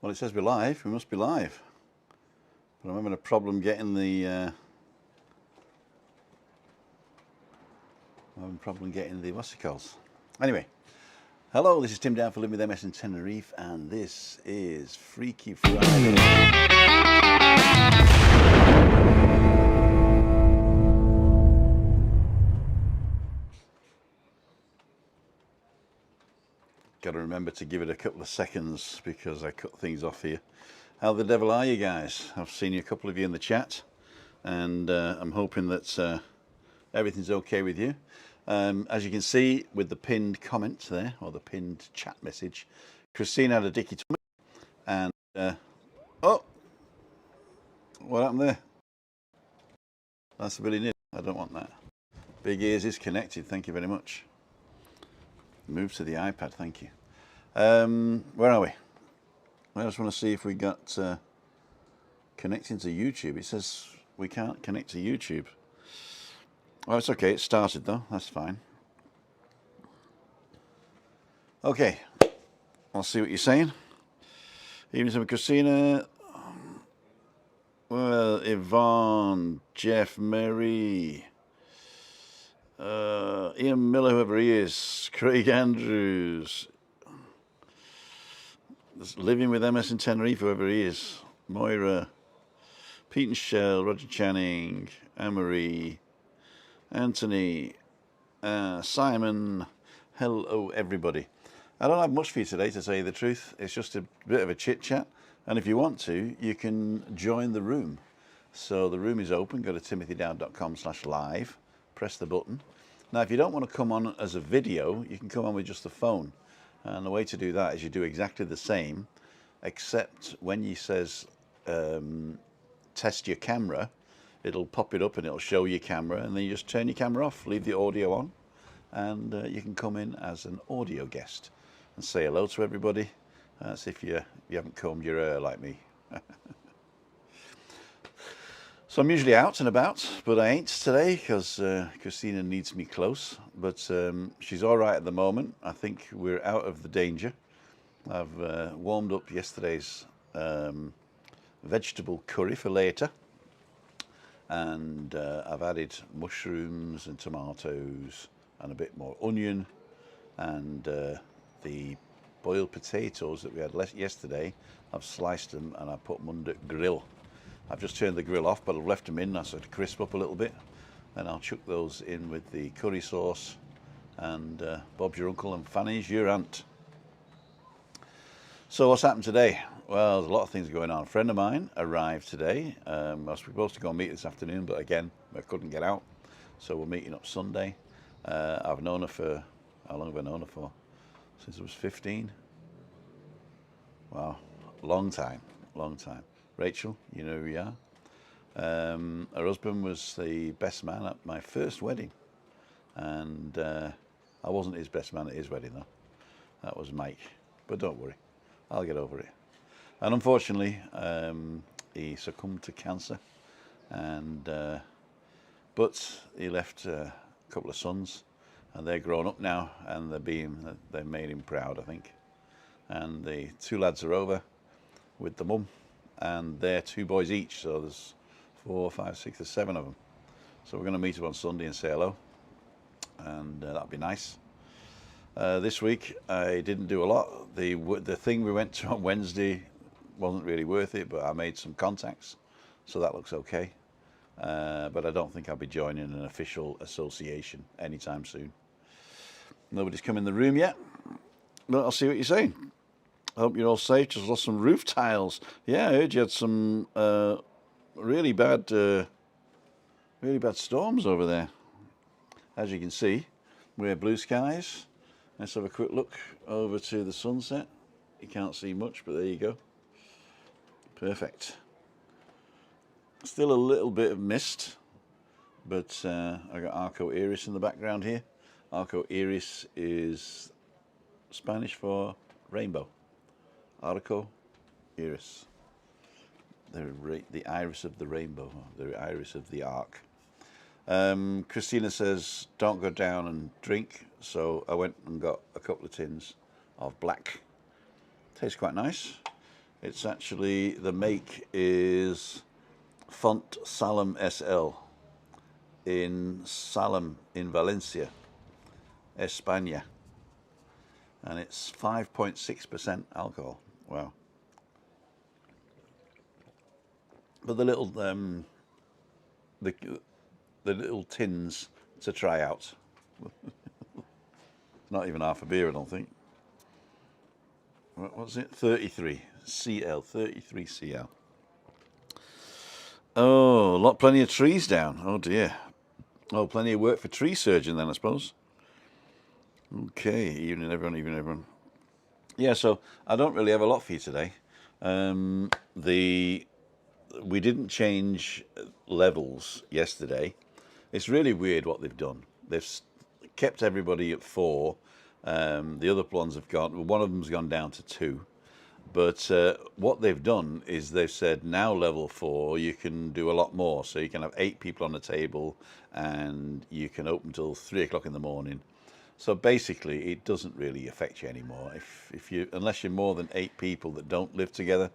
Well, it says we're live. We must be live. But I'm having a problem getting the... what's it called? Anyway, hello, this is Tim down for Living with MS in Tenerife, and this is Freaky Friday. Got to remember to give it a couple of seconds because I cut things off here. How the devil are you guys? I've seen you, a couple of you in the chat, and I'm hoping that everything's okay with you. As you can see with the pinned comment there, or the pinned chat message, Christine had a dicky tummy, and oh, what happened there? That's really neat. I don't want that. Big Ears is connected, thank you very much. Move to the iPad, thank you. Where are we? I just want to see if we got connecting to YouTube. It says we can't connect to YouTube. Well, it's okay, it started though, that's fine. Okay, I'll see what you're saying. Evening to Christina. Well, Yvonne, Jeff, Mary, Ian Miller, whoever he is, Craig Andrews, Living with MS in Tenerife, whoever he is, Moira, Pete and Shell, Roger Channing, Anne-Marie, Anthony, Simon, hello everybody. I don't have much for you today, to tell you the truth. It's just a bit of a chit chat, and if you want to, you can join the room. So the room is open. Go to timothydowd.com/live, press the button. Now if you don't want to come on as a video, you can come on with just the phone, and the way to do that is you do exactly the same, except when you says test your camera, it'll pop it up and it'll show your camera, and then you just turn your camera off, leave the audio on, and you can come in as an audio guest and say hello to everybody. That's if you haven't combed your hair like me. So I'm usually out and about, but I ain't today because Christina needs me close. But she's all right at the moment. I think we're out of the danger. I've warmed up yesterday's vegetable curry for later. And I've added mushrooms and tomatoes and a bit more onion, and the boiled potatoes that we had yesterday, I've sliced them and I put them under grill. I've just turned the grill off, but I've left them in so to crisp up a little bit, and I'll chuck those in with the curry sauce, and Bob's your uncle and Fanny's your aunt. So what's happened today? Well, there's a lot of things going on. A friend of mine arrived today. I was supposed to go and meet this afternoon, but again, I couldn't get out. So we're meeting up Sunday. I've known her for, how long have I known her for? Since I was 15. Wow, long time, long time. Rachel, you know who you are. Her husband was the best man at my first wedding. And I wasn't his best man at his wedding though. That was Mike, but don't worry. I'll get over it. And unfortunately, he succumbed to cancer, and but he left a couple of sons, and they're grown up now, and they made him proud, I think. And the two lads are over with the mum, and they're two boys each, so there's 4, 5, 6, there's 7 of them. So we're going to meet up on Sunday and say hello, and that'll be nice. This week I didn't do a lot. The thing we went to on Wednesday wasn't really worth it, but I made some contacts, so that looks okay. But I don't think I'll be joining an official association anytime soon. Nobody's come in the room yet, but I'll see what you're saying. I hope you're all safe. Just lost some roof tiles. Yeah, I heard you had some really bad storms over there. As you can see, we're blue skies. Let's have a quick look over to the sunset. You can't see much, but there you go. Perfect. Still a little bit of mist, but I got Arco Iris in the background here. Arco Iris is Spanish for rainbow. Arco Iris. The iris of the rainbow, the iris of the arc. Christina says, don't go down and drink. So I went and got a couple of tins of black. Tastes quite nice. It's actually, the make is Font Salem SL in Salem in Valencia, España. And it's 5.6% alcohol. Wow. But the little the little tins to try out. Not even half a beer, I don't think. What was it? 33 CL, 33 CL. Oh, plenty of trees down. Oh dear. Oh, plenty of work for tree surgeon then, I suppose. Okay, evening everyone. Yeah, so I don't really have a lot for you today. We didn't change levels yesterday. It's really weird what they've done. They've kept everybody at 4. The other ones have gone. One of them's gone down to 2. But what they've done is they've said now level 4 you can do a lot more. So you can have 8 people on the table, and you can open till 3 o'clock in the morning. So basically, it doesn't really affect you anymore. Unless you're more than 8 people that don't live together,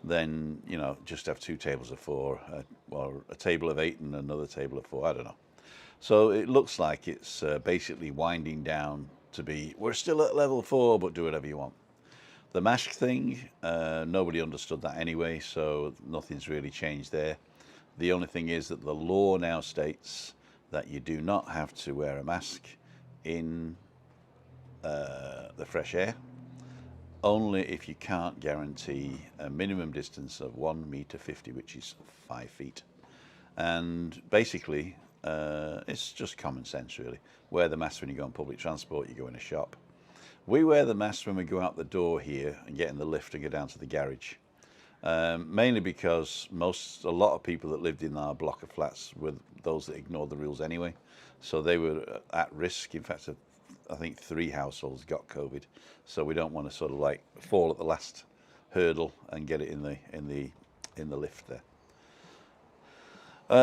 then just have 2 tables of 4, or a table of 8 and another table of 4. I don't know. So it looks like it's basically winding down to be, we're still at level 4, but do whatever you want. The mask thing, nobody understood that anyway, so nothing's really changed there. The only thing is that the law now states that you do not have to wear a mask in the fresh air, only if you can't guarantee a minimum distance of 1.50 meters, which is 5 feet. And basically, it's just common sense, really. Wear the mask when you go on public transport, you go in a shop. We wear the mask when we go out the door here and get in the lift and go down to the garage. Mainly because a lot of people that lived in our block of flats were those that ignored the rules anyway. So they were at risk. In fact, I think 3 households got COVID. So we don't want to sort of like fall at the last hurdle and get it in the lift there.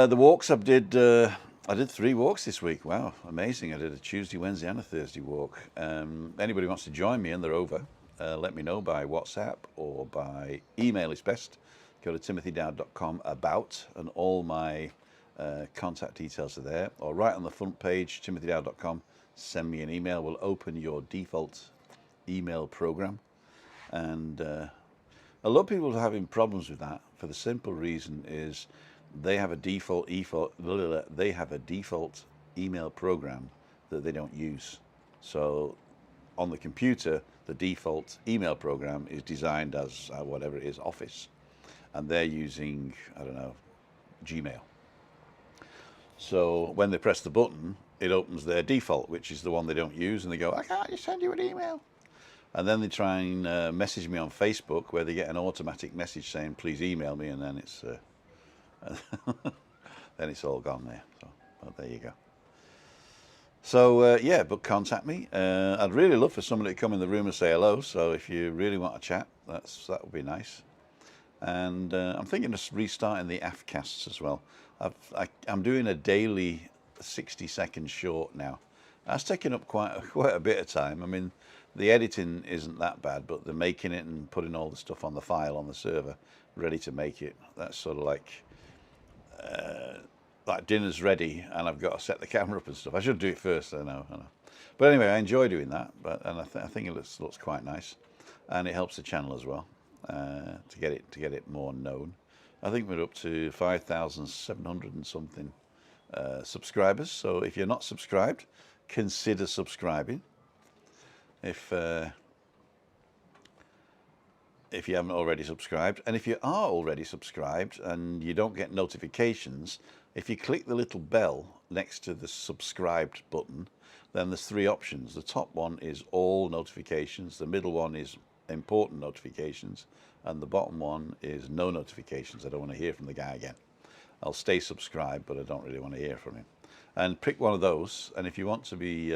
The walks I did 3 walks this week. Wow, amazing. I did a Tuesday, Wednesday and a Thursday walk. Anybody wants to join me and they're over, let me know by WhatsApp or by email is best. Go to timothydowd.com about, and all my contact details are there. Or right on the front page, timothydowd.com, send me an email. We'll open your default email program. And a lot of people are having problems with that for the simple reason is they have a default email program that they don't use. So on the computer, the default email program is designed as whatever it is, Office, and they're using, I don't know, Gmail. So when they press the button, it opens their default, which is the one they don't use, and they go, I can't just send you an email. And then they try and message me on Facebook, where they get an automatic message saying, please email me, and then it's then it's all gone there. So well, there you go. So yeah, but contact me. I'd really love for somebody to come in the room and say hello. So if you really want to chat, that would be nice. And I'm thinking of restarting the AFcasts as well. I'm doing a daily 60-second short now. That's taking up quite a bit of time. I mean, the editing isn't that bad, but the making it and putting all the stuff on the file on the server, ready to make it, that's sort of like dinner's ready and I've got to set the camera up and stuff. I should do it first, I know. But anyway, I enjoy doing that, and I think it looks quite nice, and it helps the channel as well to get it more known. I think we're up to 5,700 and something subscribers. So if you're not subscribed, consider subscribing. If you haven't already subscribed, and if you are already subscribed and you don't get notifications, if you click the little bell next to the subscribed button, then there's 3 options. The top one is all notifications, the middle one is important notifications, and the bottom one is no notifications. I don't want to hear from the guy again. I'll stay subscribed, but I don't really want to hear from him. And pick one of those, and if you want to be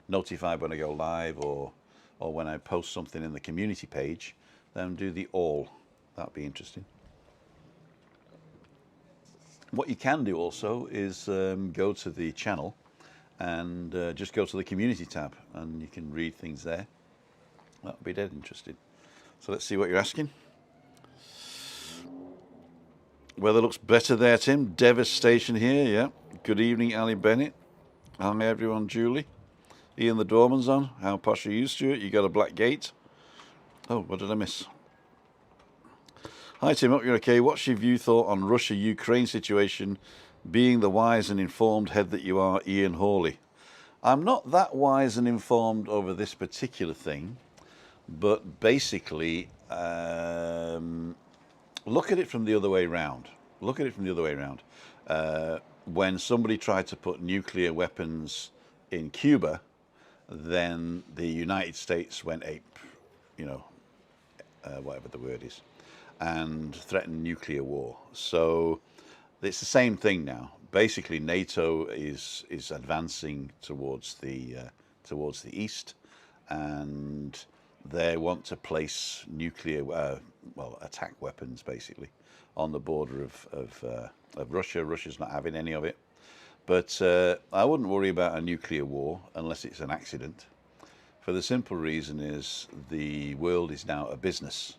notified when I go live or when I post something in the community page, then do the all. That'd be interesting. What you can do also is go to the channel and just go to the community tab, and you can read things there. That would be dead interesting. So let's see what you're asking. Weather looks better there, Tim. Devastation here, yeah. Good evening, Ali Bennett. Hi, everyone. Julie. Ian the Doorman's on. How posh are you, Stuart? You got a black gate? Oh, what did I miss? Hi, Tim. Hope you're okay. What's your view thought on Russia-Ukraine situation, being the wise and informed head that you are, Ian Hawley? I'm not that wise and informed over this particular thing, but basically, look at it from the other way round. Look at it from the other way around. When somebody tried to put nuclear weapons in Cuba, then the United States went ape, whatever the word is, and threatened nuclear war. So it's the same thing now. Basically, NATO is advancing towards the east, and they want to place nuclear, attack weapons, basically, on the border of Russia. Russia's not having any of it. But I wouldn't worry about a nuclear war unless it's an accident. For the simple reason is the world is now a business.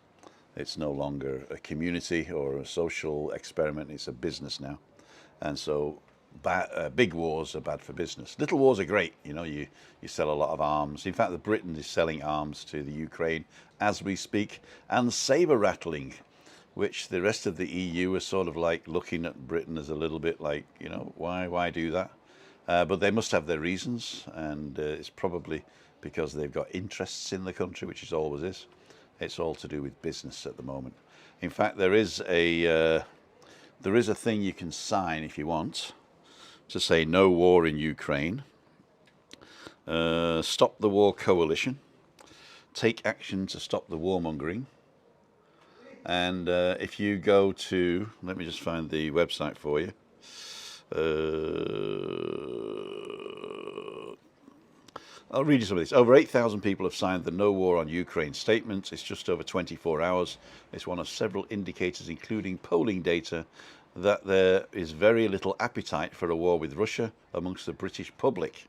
It's no longer a community or a social experiment. It's a business now. And so big wars are bad for business. Little wars are great. You sell a lot of arms. In fact, Britain is selling arms to the Ukraine as we speak, and saber rattling, which the rest of the EU is sort of like looking at Britain as a little bit like, why do that? But they must have their reasons, and it's probably because they've got interests in the country, which it always is. It's all to do with business at the moment. In fact, there is a thing you can sign if you want to say no war in Ukraine, stop the war coalition, take action to stop the warmongering. And if you go to, let me just find the website for you. I'll read you some of this. Over 8,000 people have signed the No War on Ukraine statement. It's just over 24 hours. It's one of several indicators, including polling data, that there is very little appetite for a war with Russia amongst the British public.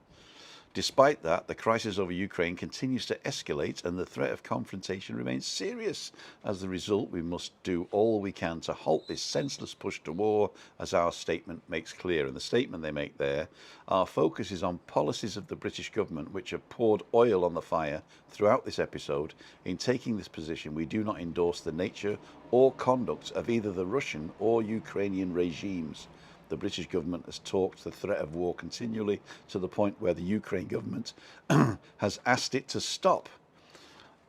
Despite that, the crisis over Ukraine continues to escalate and the threat of confrontation remains serious. As a result, we must do all we can to halt this senseless push to war, as our statement makes clear. And the statement they make there, our focus is on policies of the British government which have poured oil on the fire throughout this episode. In taking this position, we do not endorse the nature or conduct of either the Russian or Ukrainian regimes. The British government has talked the threat of war continually to the point where the Ukraine government has asked it to stop.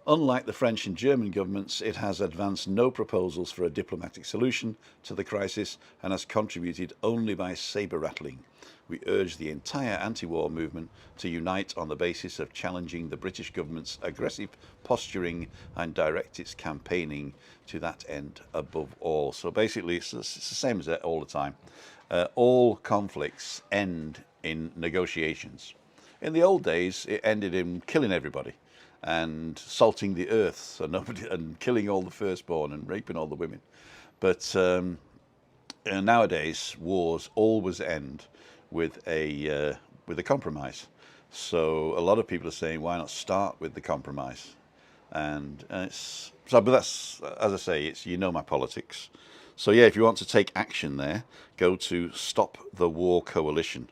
Unlike the French and German governments, it has advanced no proposals for a diplomatic solution to the crisis and has contributed only by saber rattling. We urge the entire anti-war movement to unite on the basis of challenging the British government's aggressive posturing and direct its campaigning to that end above all. So basically, it's the same as that all the time. All conflicts end in negotiations. In the old days, it ended in killing everybody and salting the earth and killing all the firstborn and raping all the women. But nowadays, wars always end with a compromise. So a lot of people are saying, why not start with the compromise? And but that's, as I say, it's my politics. So yeah, if you want to take action there, go to Stop the War Coalition.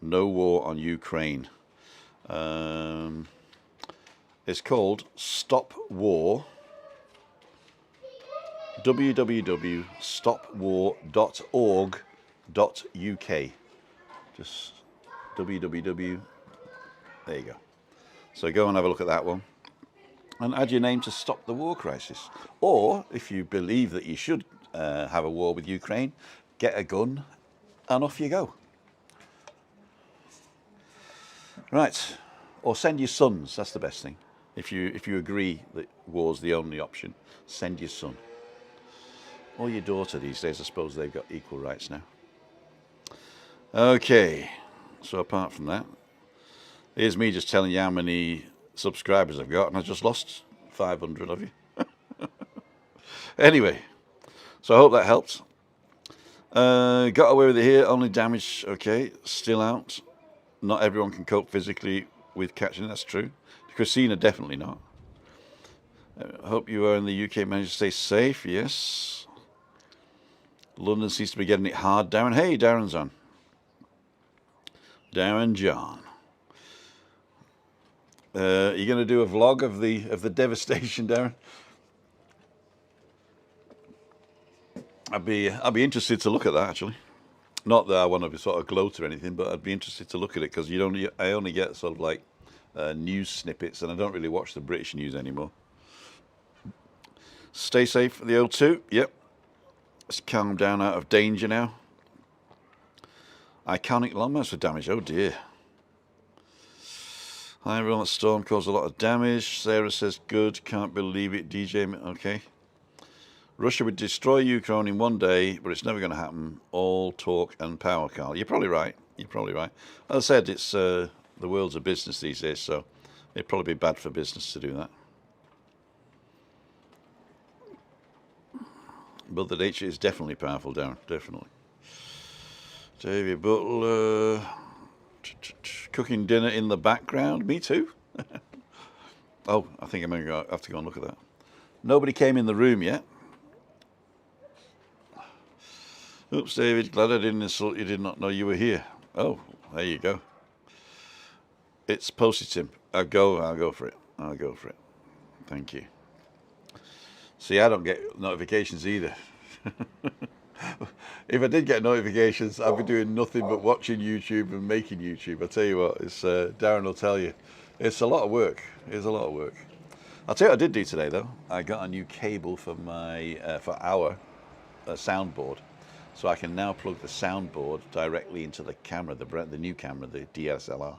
No War on Ukraine. It's called Stop War. www.stopwar.org.uk. Just www. There you go. So go and have a look at that one. And add your name to stop the war crisis. Or, if you believe that you should have a war with Ukraine, get a gun and off you go. Right. Or send your sons, that's the best thing. If you agree that war's the only option, send your son. Or your daughter these days, I suppose they've got equal rights now. Okay, so apart from that, here's me just telling you how many subscribers I've got, and I just lost 500 of you. Anyway, so I hope that helped. Got away with it here, only damage, okay, still out. Not everyone can cope physically with catching, that's true. Christina, definitely not. Hope you are in the UK managed to stay safe, yes. London seems to be getting it hard. Darren, hey, Darren's on. Darren John. You're going to do a vlog of the devastation, Darren? I'd be interested to look at that, actually. Not that I want to be sort of gloat or anything, but I'd be interested to look at it because I only get sort of like news snippets, and I don't really watch the British news anymore. Stay safe at the O2. Yep. It's calmed down, out of danger now. Iconic landmarks were damaged. Oh dear. Hi everyone. That storm caused a lot of damage. Sarah says good. Can't believe it. DJ. Okay. Russia would destroy Ukraine in one day, but it's never going to happen. All talk and power, Carl. You're probably right. You're probably right. As I said, it's the world's a business these days, so it'd probably be bad for business to do that. Mother Nature is definitely powerful, Darren. Definitely. David Butler. Cooking dinner in the background. Me too. Oh, I think I'm going to have to go and look at that. Nobody came in the room yet. Oops, David. Glad I didn't insult you. Did not know you were here. Oh, there you go. It's posted, Tim. I'll go for it. I'll go for it. Thank you. See, I don't get notifications either. If I did get notifications, I'd be doing nothing but watching YouTube and making YouTube. I tell you what, it's Darren will tell you, it's a lot of work. It's a lot of work. I'll tell you what I did do today, though. I got a new cable for our soundboard, so I can now plug the soundboard directly into the camera, the new camera, the DSLR.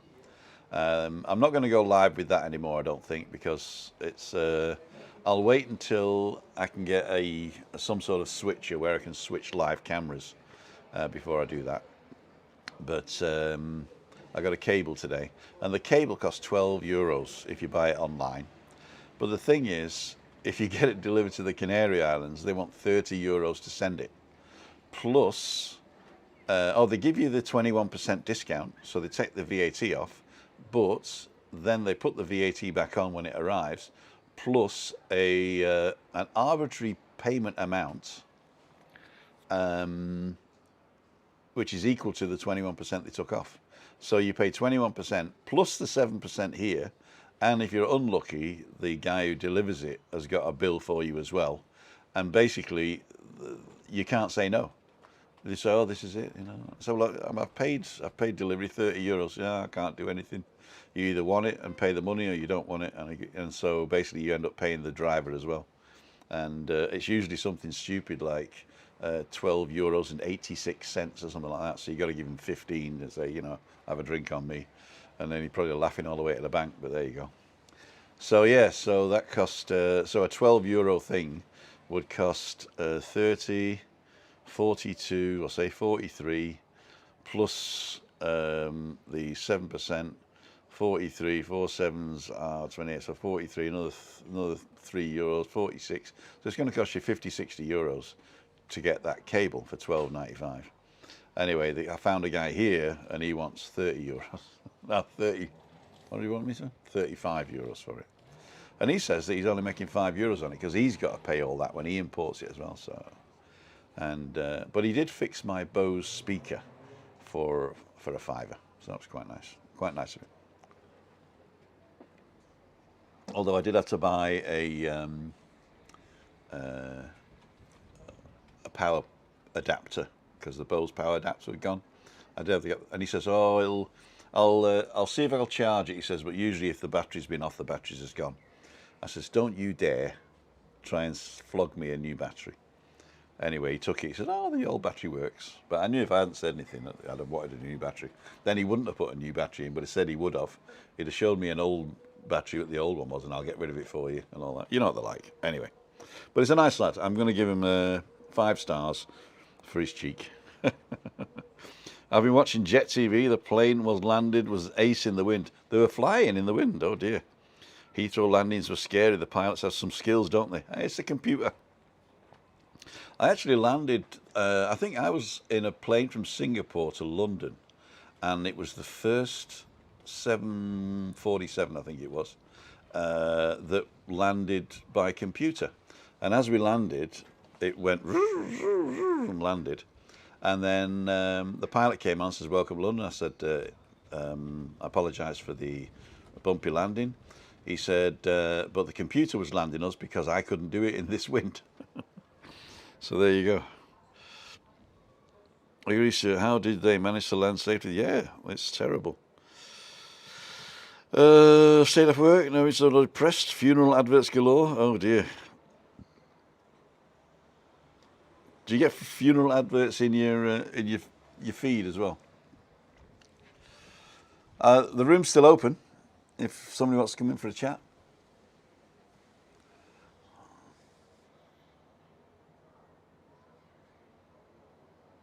I'm not going to go live with that anymore, I don't think, because it's. I'll wait until I can get some sort of switcher where I can switch live cameras before I do that. But I got a cable today, and the cable costs €12 if you buy it online. But the thing is, if you get it delivered to the Canary Islands, they want €30 to send it. Plus, they give you the 21% discount, so they take the VAT off, but then they put the VAT back on when it arrives, plus an arbitrary payment amount, which is equal to the 21% they took off. So you pay 21% plus the 7% here, and if you're unlucky, the guy who delivers it has got a bill for you as well. And basically, you can't say no. They say, "Oh, this is it," you know. So look, I've paid delivery €30. Yeah, I can't do anything. You either want it and pay the money, or you don't want it, and so basically you end up paying the driver as well. And it's usually something stupid like €12.86 or something like that. So you got to give him 15 and say, you know, have a drink on me, and then you're probably laughing all the way to the bank. But there you go. So yeah, so that cost so a €12 thing would cost 30, 42, or say 43, plus the 7%. 43, 4 sevens are 28, so 43, another €3, 46. So it's going to cost you €50-60 to get that cable for $12.95. Anyway, I found a guy here, and he wants €30. No, 30. What do you want me to? €35 for it. And he says that he's only making €5 on it because he's got to pay all that when he imports it as well. So, and but he did fix my Bose speaker for a £5, so that was quite nice. Quite nice of it. Although I did have to buy a power adapter because the Bose power adapter had gone. I did have to get, and he says, "Oh, I'll see if I'll charge it." He says, "But usually if the battery's been off, the battery's just gone." I says, "Don't you dare try and flog me a new battery." Anyway, he took it. He said, "Oh, the old battery works." But I knew if I hadn't said anything, that I'd have wanted a new battery. Then he wouldn't have put a new battery in, but he said he would have. He'd have showed me an old battery, what the old one was, and I'll get rid of it for you and all that. You know what they're like. Anyway, but it's a nice lad. I'm going to give him 5 stars for his cheek. I've been watching Jet TV. The plane was ace in the wind. They were flying in the wind. Oh dear. Heathrow landings were scary. The pilots have some skills, don't they? Hey, it's a computer. I actually landed, I think I was in a plane from Singapore to London, and it was the first 747, I think it was, that landed by computer. And as we landed, it went and landed. And then the pilot came on and says, "Welcome London." I said, I apologise for the bumpy landing. He said, but the computer was landing us because I couldn't do it in this wind. So there you go. Alicia, how did they manage to land safely? Yeah, it's terrible. Stayed off work, no, it's so depressed. Funeral adverts galore. Oh dear. Do you get funeral adverts in your feed as well? The room's still open if somebody wants to come in for a chat.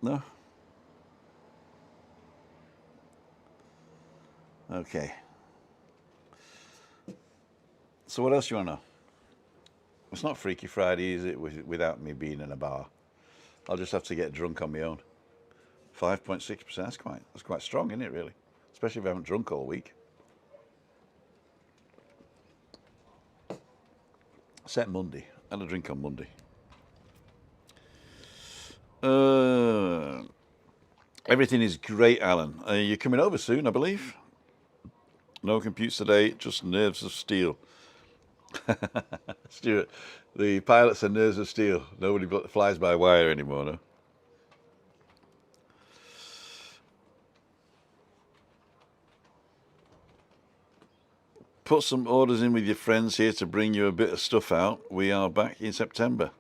No? Okay. So what else do you want to know? It's not Freaky Friday, is it, without me being in a bar? I'll just have to get drunk on my own. 5.6%, that's quite strong, isn't it, really? Especially if I haven't drunk all week. Except Monday. I had a drink on Monday. Everything is great, Alan. You're coming over soon, I believe. No computes today, just nerves of steel. Stuart, the pilots are nerves of steel. Nobody flies by wire anymore, no? Put some orders in with your friends here to bring you a bit of stuff out. We are back in September.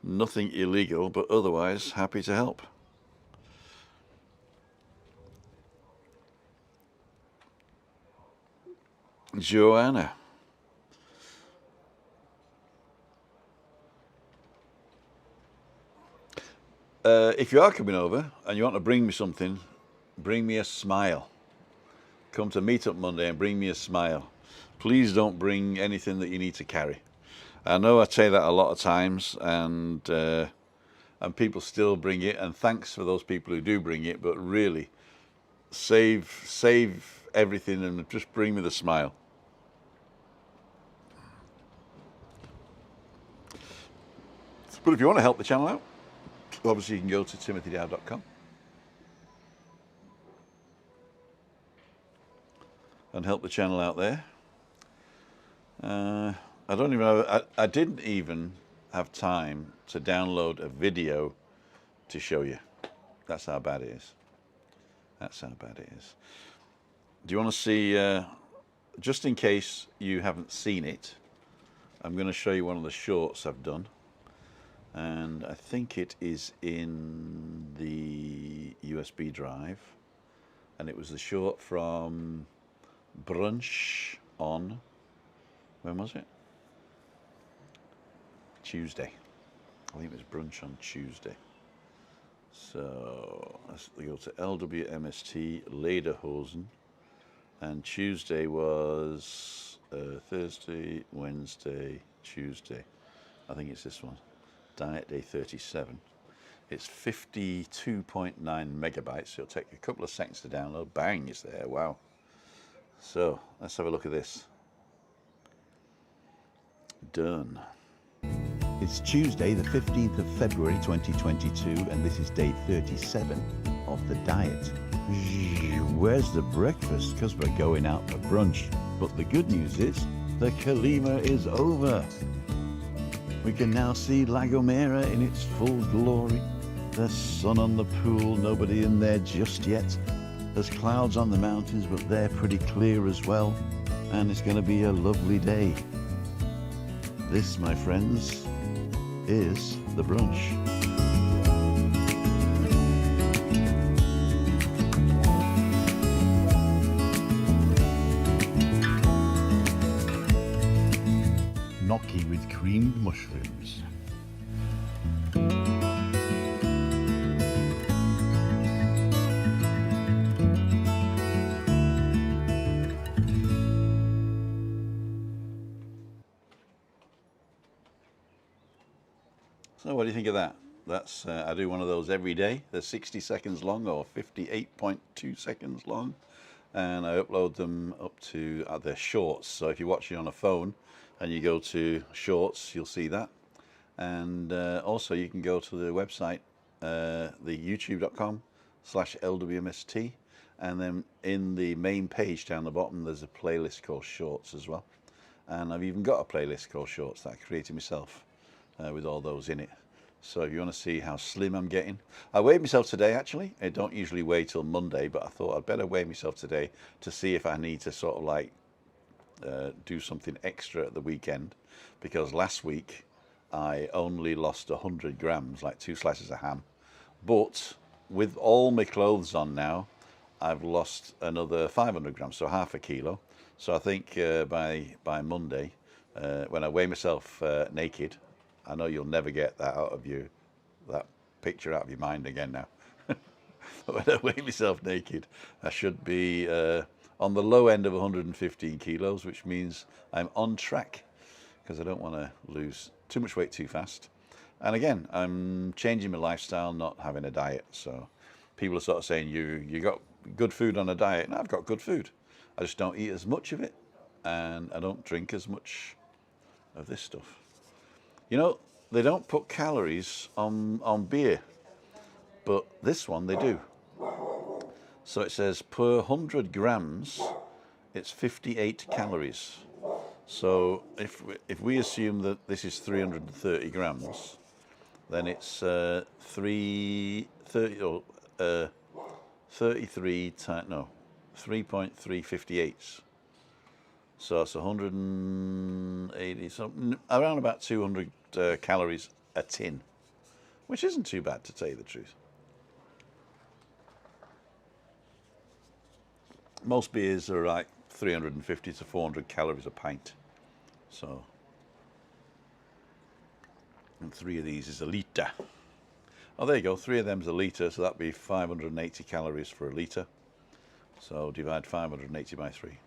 Nothing illegal, but otherwise happy to help. Joanna. If you are coming over and you want to bring me something, bring me a smile. Come to Meetup Monday and bring me a smile. Please don't bring anything that you need to carry. I know I say that a lot of times, and people still bring it, and thanks for those people who do bring it, but really, save everything and just bring me the smile. But if you want to help the channel out, obviously you can go to timothydow.com and help the channel out there. I didn't even have time to download a video to show you. That's how bad it is. That's how bad it is. Do you want to see, just in case you haven't seen it, I'm going to show you one of the shorts I've done. And I think it is in the USB drive. And it was the short from brunch on, when was it? Tuesday. I think it was brunch on Tuesday. So let's go to LWMST Lederhosen, and Tuesday was Thursday, Wednesday, Tuesday. I think it's this one. Diet Day 37. It's 52.9 megabytes, so it'll take a couple of seconds to download. Bang, it's there. Wow. So let's have a look at this. Done. It's Tuesday, the 15th of February 2022, and this is day 37 of the diet. Where's the breakfast? Because we're going out for brunch. But the good news is, the Kalima is over. We can now see La Gomera in its full glory. There's sun on the pool, nobody in there just yet. There's clouds on the mountains, but they're pretty clear as well. And it's going to be a lovely day. This, my friends, is the brunch. Gnocchi with creamed mushrooms. So what do you think of that? That's I do one of those every day. They're 60 seconds long or 58.2 seconds long, and I upload them up to they're shorts. So if you're watching on a phone and you go to shorts, you'll see that. And also you can go to the website, the youtube.com/LWMST, and then in the main page down the bottom there's a playlist called Shorts as well. And I've even got a playlist called Shorts that I created myself with all those in it. So if you want to see how slim I'm getting, I weighed myself today actually. I don't usually weigh till Monday, but I thought I'd better weigh myself today to see if I need to sort of like do something extra at the weekend, because last week I only lost 100 grams, like 2 slices of ham. But with all my clothes on now, I've lost another 500 grams, so half a kilo. So I think by Monday, when I weigh myself naked, I know you'll never get that out of you, that picture out of your mind again now. But when I weigh myself naked, I should be on the low end of 115 kilos, which means I'm on track, because I don't want to lose too much weight too fast. And again, I'm changing my lifestyle, not having a diet. So people are sort of saying, you got good food on a diet. And I've got good food. I just don't eat as much of it, and I don't drink as much of this stuff. You know, they don't put calories on beer, but this one they do. So it says per 100 grams, it's 58 calories. So if we assume that this is 330 grams, then it's 3.358. So it's 180, so around about 200 calories a tin, which isn't too bad, to tell you the truth. Most beers are like 350 to 400 calories a pint. So, and 3 of these is a litre. Oh, there you go, 3 of them's a litre, so that'd be 580 calories for a litre. So divide 580 by 3.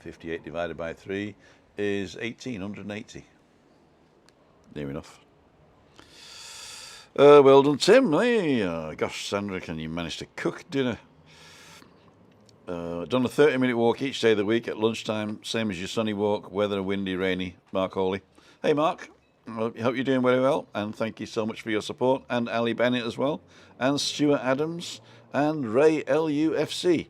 58 divided by 3 is 1880. Near enough. Well done, Tim. Hey, gosh, Sandra, can you manage to cook dinner? Done a 30-minute walk each day of the week at lunchtime, same as your sunny walk, weather windy, rainy. Mark Hawley. Hey, Mark. Hope you're doing very well, and thank you so much for your support, and Ali Bennett as well, and Stuart Adams, and Ray LUFC.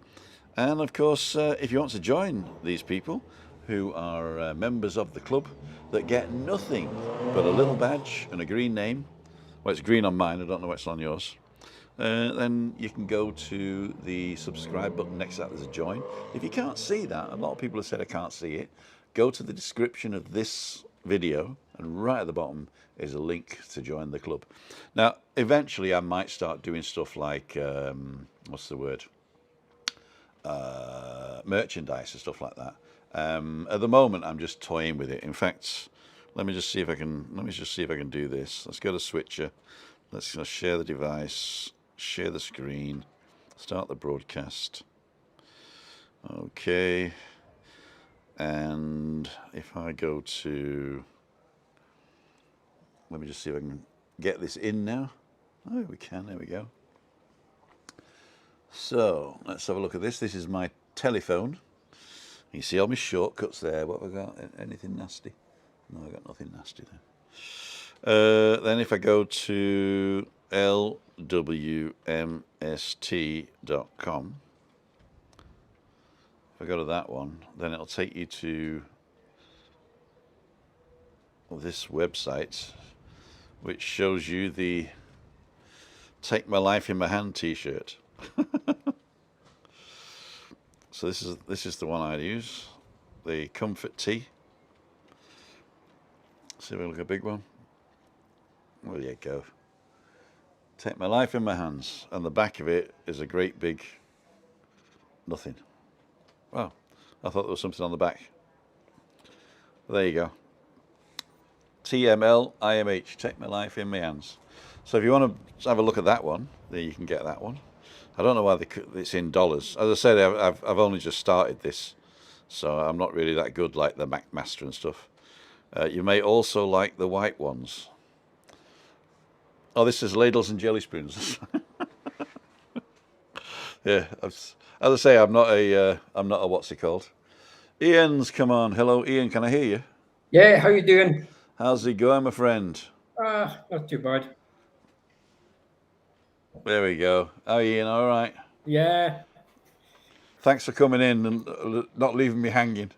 And of course, if you want to join these people who are members of the club that get nothing but a little badge and a green name, well, it's green on mine, I don't know what's on yours, then you can go to the subscribe button next to that. There's a join. If you can't see that, a lot of people have said I can't see it, go to the description of this video, and right at the bottom is a link to join the club. Now, eventually I might start doing stuff like, what's the word? Merchandise and stuff like that. At the moment, I'm just toying with it. In fact, let me just see if I can do this. Let's go to Switcher. Let's share the device, share the screen, start the broadcast. Okay. And if I go to, let me just see if I can get this in now. Oh, we can. There we go. So let's have a look at this. This is my telephone. You see all my shortcuts there. What have I got? Anything nasty? No, I got nothing nasty there. Then if I go to lwmst.com, if I go to that one, then it'll take you to this website, which shows you the Take My Life in My Hand t-shirt. So this is the one I use, the Comfort Tee. See if I look at a big one. There you go. Take my life in my hands, and the back of it is a great big nothing. Wow, I thought there was something on the back. There you go. TML IMH, Take My Life in My Hands. So if you want to have a look at that one, then you can get that one. I don't know why it's in dollars. As I said, I've only just started this, so I'm not really that good like the Craicmaster and stuff. You may also like the white ones. Oh, this is ladles and jelly spoons. Yeah, as I say, I'm not a what's it called? Ian's come on. Hello, Ian. Can I hear you? Yeah, how you doing? How's it going, my friend? Not too bad. There we go. Oh, Ian, all right. Yeah. Thanks for coming in and not leaving me hanging.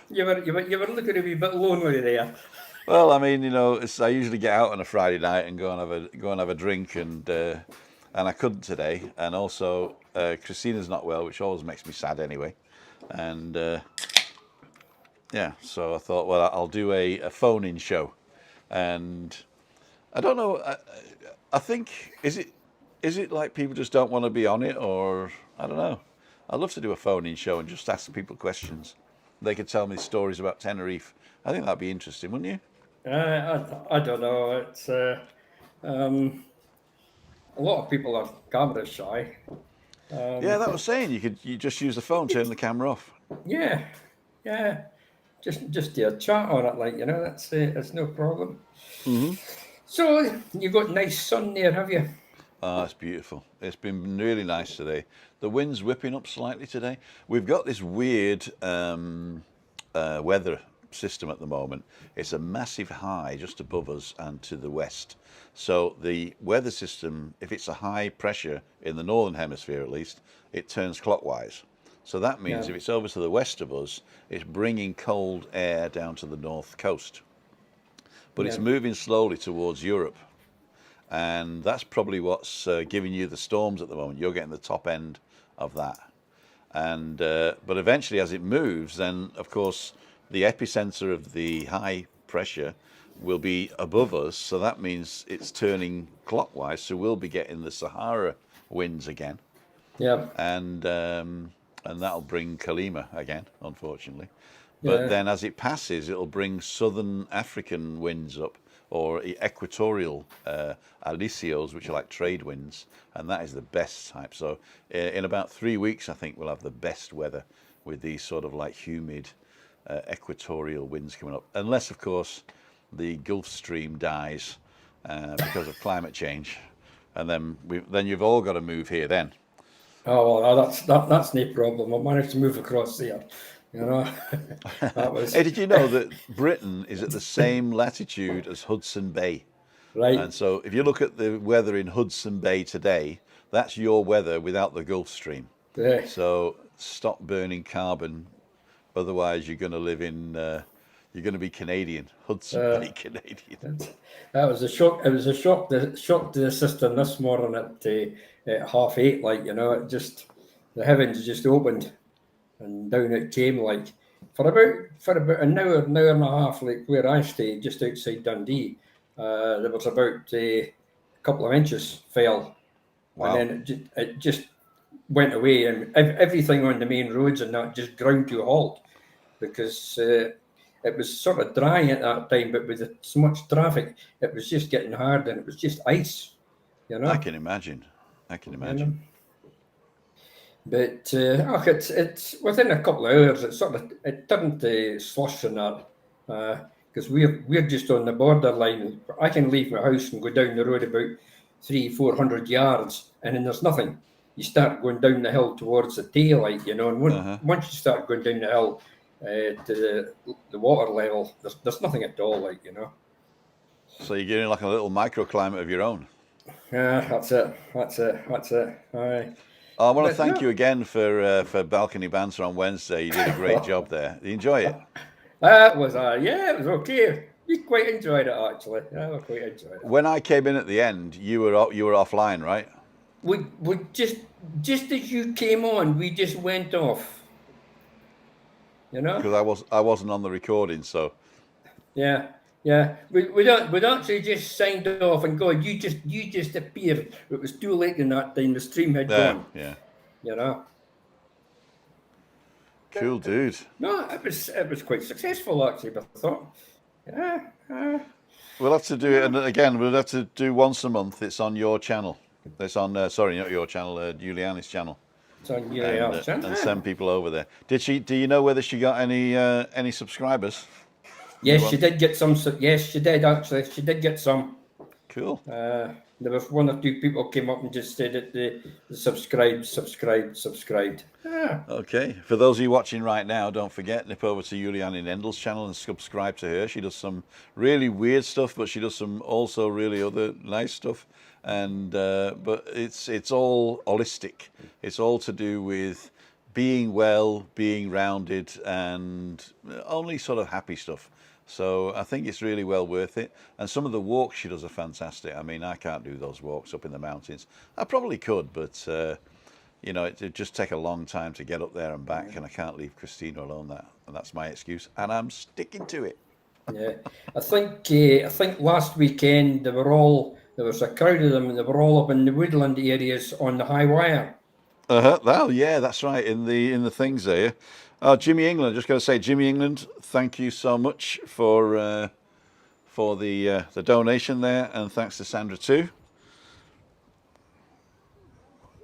You were looking a wee bit lonely there. Well, I mean, I usually get out on a Friday night and go and have a drink, and I couldn't today. And also, Christina's not well, which always makes me sad anyway. And yeah, so I thought, well, I'll do a phone-in show, and I don't know. I think is it like people just don't want to be on it, or I don't know. I'd love to do a phone-in show and just ask people questions. They could tell me stories about Tenerife. I think that'd be interesting, wouldn't you? I don't know. It's um, a lot of people are camera shy. Yeah, that was saying you just use the phone, turn the camera off. Yeah, yeah. Just do a chat on it, like that's no problem. So you got nice sun there, have you? Ah, it's beautiful. It's been really nice today. The wind's whipping up slightly today. We've got this weird weather system at the moment. It's a massive high just above us and to the west. So the weather system, if it's a high pressure in the northern hemisphere at least, it turns clockwise. So that means Yeah. if it's over to the west of us, it's bringing cold air down to the north coast. But it's Yeah. moving slowly towards Europe. And that's probably what's giving you the storms at the moment. You're getting the top end of that. And but eventually, as it moves, then of course the epicenter of the high pressure will be above us. So that means it's turning clockwise. So we'll be getting the Sahara winds again, Yeah. and that'll bring Kalima again, unfortunately. But Yeah. then as it passes, it'll bring southern African winds up, or equatorial alisios, which are like trade winds, and that is the best type. So in about 3 weeks, I think we'll have the best weather with these sort of like humid equatorial winds coming up. Unless, of course, the Gulf Stream dies because of climate change, and then you've all got to move here then. Oh well, that's no problem. I managed to move across there. That was Hey, did you know that Britain is at the same latitude as Hudson Bay? right. And so if you look at the weather in Hudson Bay today, that's your weather without the Gulf Stream. Yeah. So stop burning carbon, otherwise you're going to live in, you're going to be Canadian, Hudson Bay Canadian. That was a shock. It was a shock. The shock to the system this morning at 8:30. It just the heavens just opened, and down it came like for about an hour and a half, like where I stay, just outside Dundee. There was about a couple of inches fell, Wow. and then it just went away, and everything on the main roads and that just ground to a halt because it was sort of dry at that time, but with so much traffic, it was just getting hard, and it was just ice, I can imagine. I can imagine. But it's within a couple of hours. It turned to slush and that because we're just on the borderline. I can leave my house and go down the road about 300-400 yards, and then there's nothing. You start going down the hill towards the tail light, and once you start going down the hill to the water level, there's nothing at all, So you're getting like a little microclimate of your own. Yeah, that's it. Aye. I want to But thank no. you again for Balcony Banter on Wednesday. You did a great job there. Did you enjoy it? That was it was okay. We quite enjoyed it actually. Yeah, we quite enjoyed it. When I came in at the end, you were offline, right? We just as you came on, we just went off. Because I wasn't on the recording, so Yeah. We'd actually just signed off, and God, you just appeared. It was too late in that time. The stream had gone. yeah. Cool, dude. No, it was quite successful actually. But I thought, We'll have to do it, and again, we'll have to do once a month. It's on your channel. It's on sorry, not your channel, Juliana's channel. it's on And send people over there. Do you know whether she got any subscribers? Yes, she did get some. Yes, she did actually. She did get some. Cool. There was one or two people came up and just said that they subscribed. Ah, Okay. For those of you watching right now, don't forget, nip over to Julianne Nendel's channel and subscribe to her. She does some really weird stuff, but she does some also really other nice stuff. And but it's all holistic. It's all to do with being well, being rounded, and only sort of happy stuff. So I think it's really well worth it. And some of the walks she does are fantastic. I mean, I can't do those walks up in the mountains. I probably could, but you know, it'd just take a long time to get up there and back, and I can't leave Christina alone. That's my excuse, and I'm sticking to it. yeah. I think last weekend there was a crowd of them, and they were all up in the woodland areas on the high wire. Well, yeah, that's right. In the things there. Jimmy England. Just got to say, Jimmy England, thank you so much for the donation there, and thanks to Sandra too,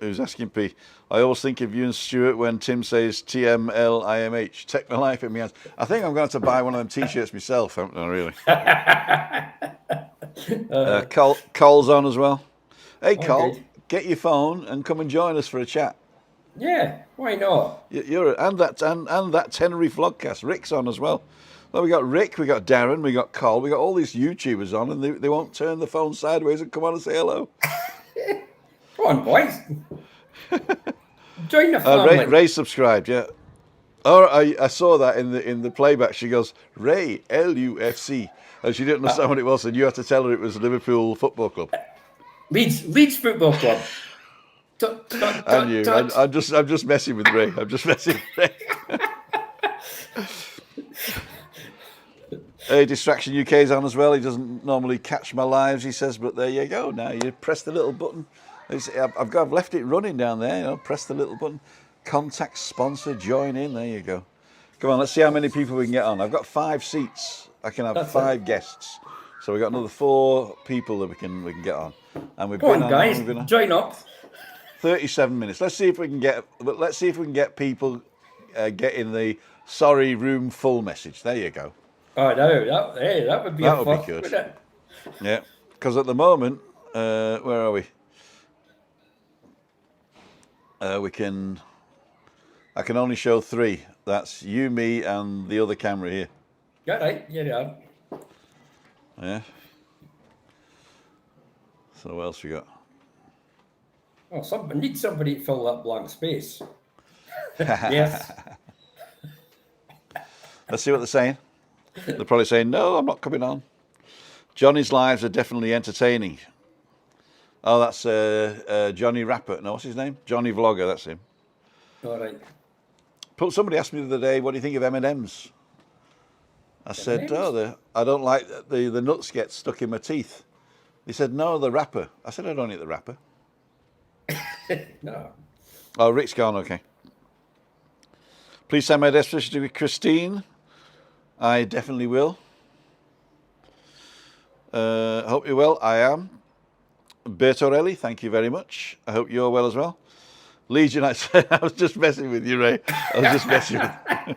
who's asking P. I always think of you and Stuart when Tim says TMLIMH. Take my life in my hands. I think I'm going to buy one of them T-shirts myself. Haven't I, really? Cole's on as well. Hey, Cole, Okay. get your phone and come and join us for a chat. Yeah, why not? And that Tenerife vlogcast. Rick's on as well. Well, we got Rick, we got Darren, we got Cole, we got all these YouTubers on, and they won't turn the phone sideways and come on and say hello. Come on, boys. Join the family. Ray subscribed, yeah. Oh, I saw that in the playback. She goes, Ray, LUFC, and she didn't understand what it was, and you had to tell her it was Liverpool Football Club. Leeds Football Club. I knew. I'm just messing with Ray. I'm just messing with Ray. Hey, Distraction UK is on as well. He doesn't normally catch my lives, he says, but there you go. Now you press the little button. I've left it running down there. You know, press the little button. Contact sponsor, join in. There you go. Come on, let's see how many people we can get on. I've got 5 seats. I can have 5 guests. So we've got another 4 people that we can get on. And we've Come been on, guys, on join up. 37 minutes. Let's see if we can get people getting the sorry room full message. There you go. Oh no, that would be That a would fuss, be good. wouldn't it? Yeah, because at the moment, where are we? I can only show 3. That's you, me, and the other camera here. Yeah, right. Yeah. Yeah. So what else we got? Oh, need somebody to fill that blank space. Yes. Let's see what they're saying. They're probably saying, no, I'm not coming on. Johnny's lives are definitely entertaining. Oh, that's Johnny Rapper. No, what's his name? Johnny Vlogger, that's him. All right. But somebody asked me the other day, what do you think of M&Ms? I said, I don't like the nuts get stuck in my teeth. He said, no, the wrapper. I said, I don't eat the wrapper. No. Oh, Rick's gone, okay. Please send my best wishes to Christine. I definitely will. Hope you're well. I am. Bertorelli, thank you very much. I hope you're well as well. Legion, I was just messing with you, Ray. I was just messing with you.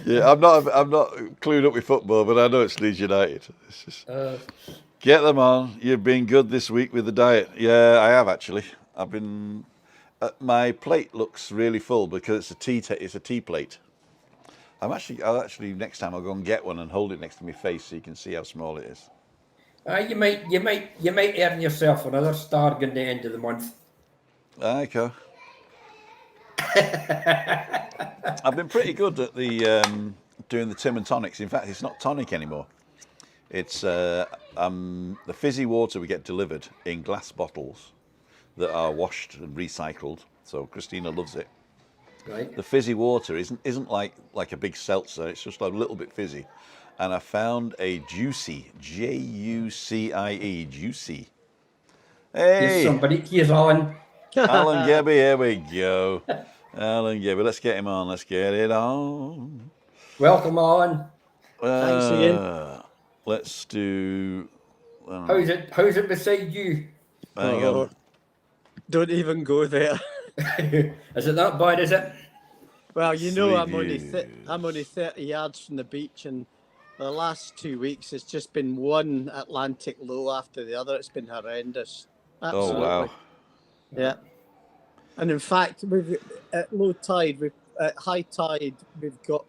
Yeah, I'm not clued up with football, but I know it's Leeds United. It's just, get them on. You've been good this week with the diet. Yeah, I have actually. I've been. My plate looks really full because it's a tea plate. I'll actually next time I'll go and get one and hold it next to my face so you can see how small it is. You might earn yourself another star at the end of the month. Okay. I've been pretty good at doing the Tim and tonics. In fact, it's not tonic anymore. It's the fizzy water we get delivered in glass bottles that are washed and recycled. So Christina loves it. Right. The fizzy water isn't like a big seltzer. It's just a little bit fizzy. And I found a Juicy, Jucie, Juicy. Hey, Here's Alan. Alan Gebby, here we go. Alan Gebby, let's get him on. Let's get it on. Welcome, Alan. Thanks again. Let's do. How's it beside you? Hang on. Don't even go there. Is it that bad? Is it? Well, you know, I'm Sweet only 30 yards from the beach, and The last 2 weeks, it's just been one Atlantic low after the other. It's been horrendous. Oh Absolutely. wow! Yeah. And in fact, we've at low tide, at high tide, we've got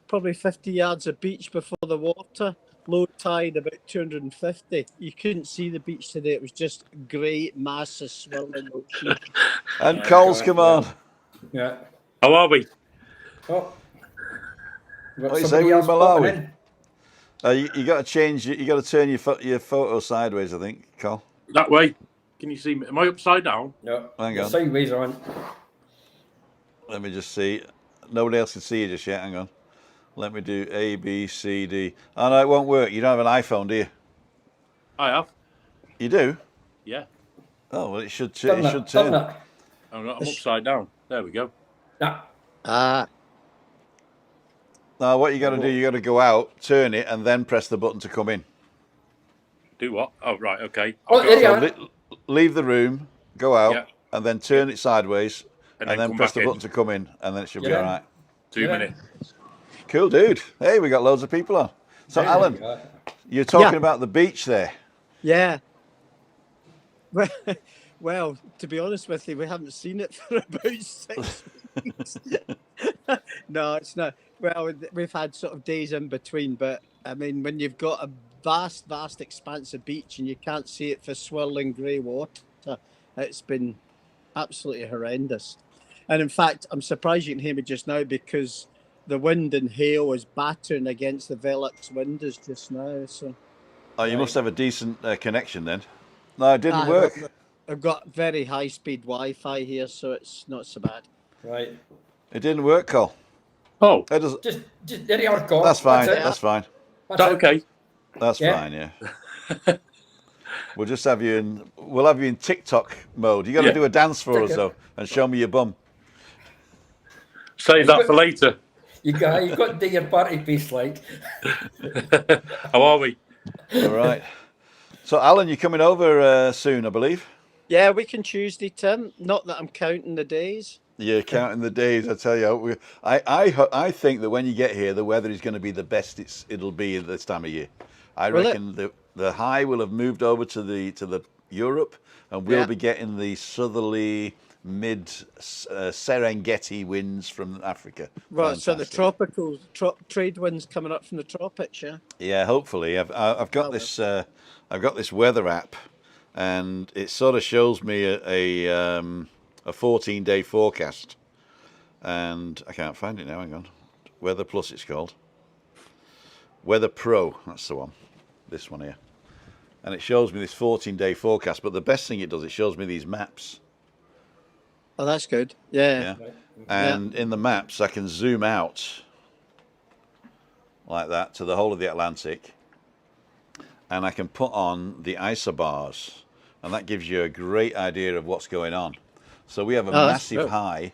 probably 50 yards of beach before the water. Low tide, about 250. You couldn't see the beach today. It was just great, massive, swirling ocean. And Cole's come on. Yeah. How are we? Oh. What do you say? We're in Malawi. You got to change. You got to turn your photo sideways. I think, Cole. That way. Can you see me? Am I upside down? No. Hang on. Sideways on. Let me just see. Nobody else can see you just yet. Hang on. Let me do A, B, C, D. Oh no, it won't work. You don't have an iPhone, do you? I have. You do? Yeah. Oh well, it should Turn turn. I'm upside down. There we go. Ah. Now what you got to do? You got to go out, turn it, and then press the button to come in. Do what? Oh right. Okay. Oh, there you are. Leave the room, go out, Yeah. and then turn it sideways, and then come press back the in. button to come in, and then it should be Yeah. all right. 2 minutes. Cool, dude. Hey, we got loads of people on. So, Alan, you're talking about the beach there. Yeah. Well, to be honest with you, we haven't seen it for about 6 weeks. No, it's not. Well, we've had sort of days in between, but I mean, when you've got a vast, vast expanse of beach and you can't see it for swirling grey water, it's been absolutely horrendous. And in fact, I'm surprised you can hear me just now because the wind and hail is battering against the Velux windows just now. So, Oh, you must have a decent connection then. No, it didn't work. I've got very high-speed Wi-Fi here, so it's not so bad. Right. It didn't work, Cole. Oh. It doesn't. Just there you are, Cole. That's fine. That's it. That's fine. Is that okay? That's Yeah. fine. Yeah. We'll just have you in. We'll have you in TikTok mode. You got to do a dance for us though, and show me your bum. Save that for later. You got to do your party piece, like. How are we? All right. So, Alan, you're coming over soon, I believe. Yeah, we can Tuesday, Tim. Not that I'm counting the days. You're counting the days. I tell you, I think that when you get here, the weather is going to be the best it'll be at this time of year. I reckon the high will have moved over to the Europe, and we'll be getting the southerly mid Serengeti winds from Africa. Right, so the Fantastic. tropical trade winds coming up from the tropics, yeah. Yeah, hopefully. I've got this I've got this weather app, and it sort of shows me a 14-day forecast, and I can't find it now. Hang on, Weather Plus it's called. Weather Pro, that's the one. This one here, and it shows me this 14-day forecast. But the best thing it does, it shows me these maps. Oh, that's good. Yeah. And in the maps, I can zoom out like that to the whole of the Atlantic, and I can put on the isobars, and that gives you a great idea of what's going on. So we have a massive high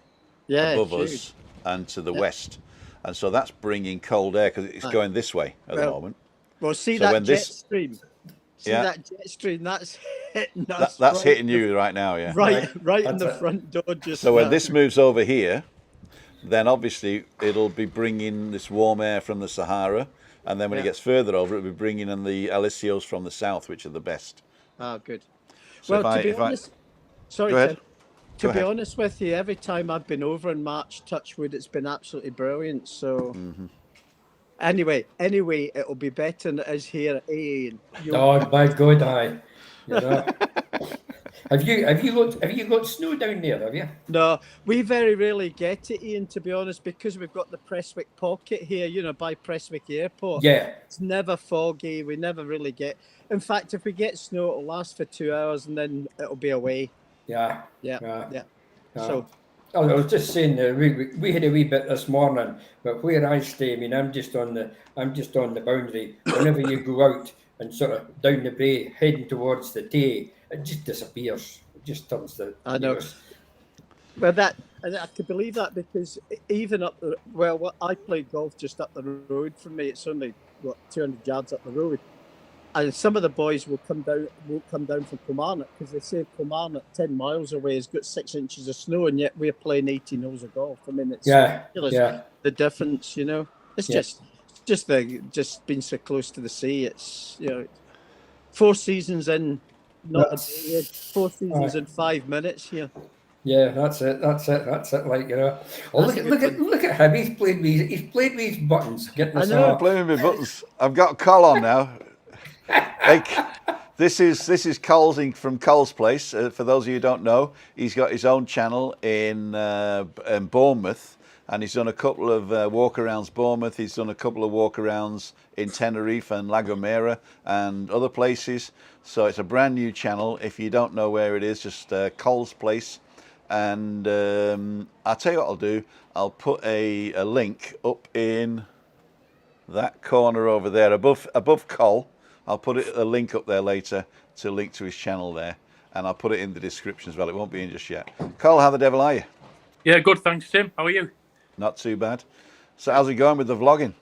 above us and to the west, and so that's bringing cold air because it's going this way at the moment. Well, see So that when jet this- stream. See that jet stream? That's hitting us. That's hitting you right now, yeah. Right in the front door. Just So when now. this moves over here, then obviously it'll be bringing this warm air from the Sahara, and then when it gets further over, it'll be bringing in the alisios from the south, which are the best. Oh, good. So well, to be honest, sorry, Go ahead. Tim. To be honest with you, every time I've been over in March, Touchwood, it's been absolutely brilliant. So, anyway, it'll be better than it is here. Oh, by God, aye. You know. Have you got snow down there? Have you? No, we very rarely get it, Ian. To be honest, because we've got the Prestwick Pocket here, by Prestwick Airport. Yeah. It's never foggy. We never really get. In fact, if we get snow, it'll last for 2 hours and then it'll be away. Yeah. So. I was just saying we had a wee bit this morning, but where I stay, I mean, I'm just on the boundary. Whenever you go out and sort of down the bay, heading towards the Tay, it just disappears. It just turns to. I know. Well, I could believe that because even up I played golf just up the road from me. It's only 200 yards up the road, and some of the boys won't come down from Kilmarnock because they say Kilmarnock 10 miles away has got 6 inches of snow, and yet we're playing 18 holes of golf. I mean, it's ridiculous, the difference. It's just being so close to the sea. It's 4 seasons in, not a day, 4 seasons in 5 minutes here. Yeah, that's it. Like Oh, look at him. He's played with his buttons. Getting us I'm playing with buttons. I've got Col on now. Like, this is Col's from Col's Place. For those of you who don't know, he's got his own channel in Bournemouth, and he's done a couple of walkarounds Bournemouth. He's done a couple of walkarounds in Tenerife and La Gomera and other places. So it's a brand new channel. If you don't know where it is, just Col's Place. And I'll tell you what I'll do. I'll put a link up in that corner over there above Col. I'll put a link up there later to link to his channel there, and I'll put it in the description as well. It won't be in just yet. Col, how the devil are you? Yeah, good, thanks, Tim. How are you? Not too bad. So how's it going with the vlogging?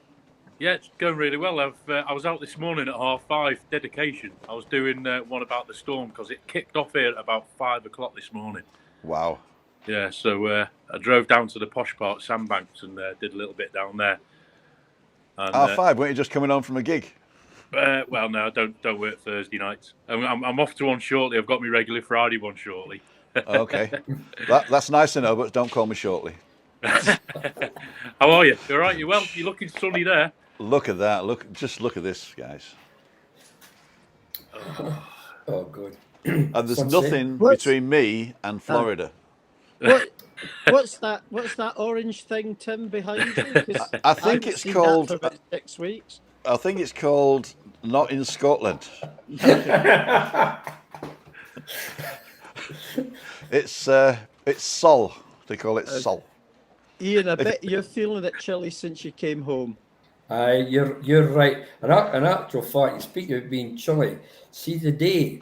Yeah, it's going really well. I was out this morning at 5:30, dedication. I was doing one about the storm because it kicked off here at about 5 o'clock this morning. Wow. Yeah, so I drove down to the posh part, Sandbanks, and did a little bit down there. And, 5, weren't you just coming home from a gig? Well, no, I don't work Thursday nights. I'm off to one shortly. I've got my regular Friday one shortly. Okay, that's nice to know, but don't call me shortly. How are you? You all right? You well? You're looking sunny there. Look at that. Just look at this, guys. Oh, good. And there's nothing between me and Florida. What's that orange thing, Tim, behind you? I think it's called. For about 6 weeks. I think it's called Not in Scotland. It's Sol. They call it Sol. Ian, I bet you're feeling it chilly since you came home. You're right. In actual fact, you speak of being chilly. See, the day